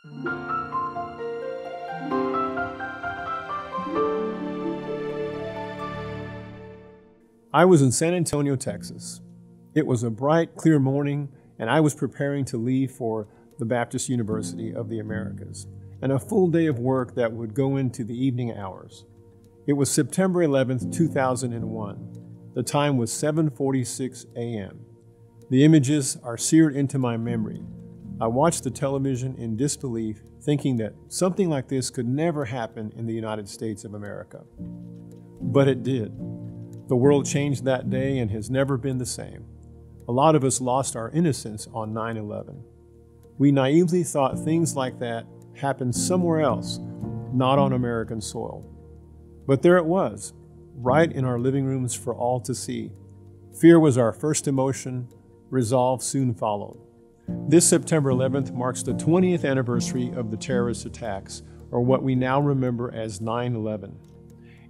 I was in San Antonio, Texas. It was a bright, clear morning, and I was preparing to leave for the Baptist University of the Americas, and a full day of work that would go into the evening hours. It was September 11th, 2001. The time was 7:46 a.m. The images are seared into my memory. I watched the television in disbelief, thinking that something like this could never happen in the United States of America. But it did. The world changed that day and has never been the same. A lot of us lost our innocence on 9/11. We naively thought things like that happened somewhere else, not on American soil. But there it was, right in our living rooms for all to see. Fear was our first emotion. Resolve soon followed. This September 11th marks the 20th anniversary of the terrorist attacks, or what we now remember as 9/11.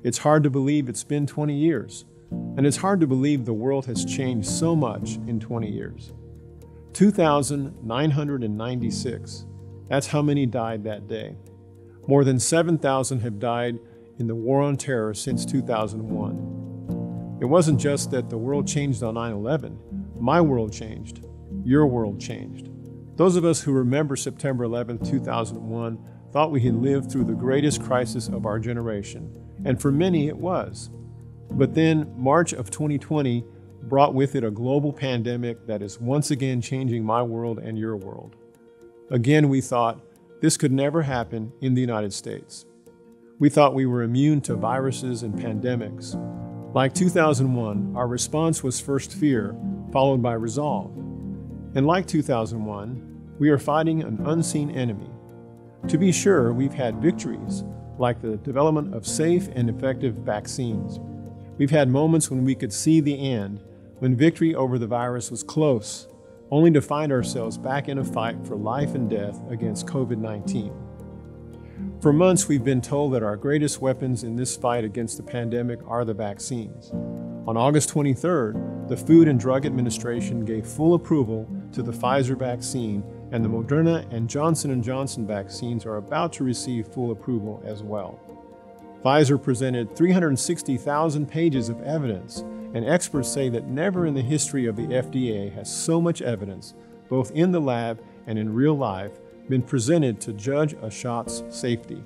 It's hard to believe it's been 20 years, and it's hard to believe the world has changed so much in 20 years. 2,996. That's how many died that day. More than 7,000 have died in the war on terror since 2001. It wasn't just that the world changed on 9/11. My world changed. Your world changed. Those of us who remember September 11th, 2001, thought we had lived through the greatest crisis of our generation, and for many it was. But then March of 2020 brought with it a global pandemic that is once again changing my world and your world. Again, we thought this could never happen in the United States. We thought we were immune to viruses and pandemics. Like 2001, our response was first fear, followed by resolve. And like 2001, we are fighting an unseen enemy. To be sure, we've had victories, like the development of safe and effective vaccines. We've had moments when we could see the end, when victory over the virus was close, only to find ourselves back in a fight for life and death against COVID-19. For months, we've been told that our greatest weapons in this fight against the pandemic are the vaccines. On August 23rd, the Food and Drug Administration gave full approval to the Pfizer vaccine, and the Moderna and Johnson & Johnson vaccines are about to receive full approval as well. Pfizer presented 360,000 pages of evidence, and experts say that never in the history of the FDA has so much evidence, both in the lab and in real life, been presented to judge a shot's safety.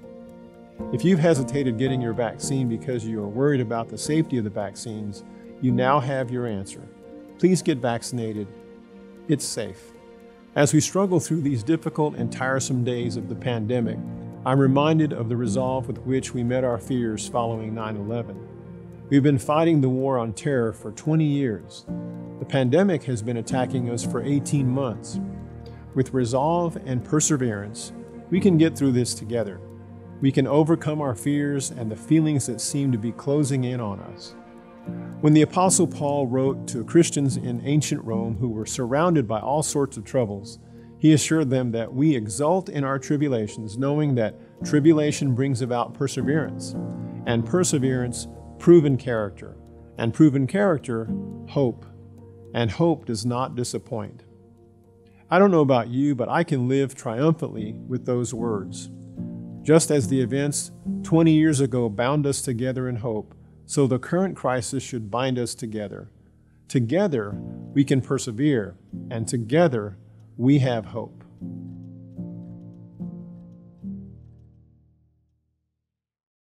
If you've hesitated getting your vaccine because you are worried about the safety of the vaccines, you now have your answer. Please get vaccinated. It's safe. As we struggle through these difficult and tiresome days of the pandemic, I'm reminded of the resolve with which we met our fears following 9/11. We've been fighting the war on terror for 20 years. The pandemic has been attacking us for 18 months. With resolve and perseverance, we can get through this together. We can overcome our fears and the feelings that seem to be closing in on us. When the Apostle Paul wrote to Christians in ancient Rome who were surrounded by all sorts of troubles, he assured them that we exult in our tribulations, knowing that tribulation brings about perseverance, and perseverance, proven character, and proven character, hope, and hope does not disappoint. I don't know about you, but I can live triumphantly with those words. Just as the events 20 years ago bound us together in hope, so the current crisis should bind us together. Together, we can persevere, and together, we have hope.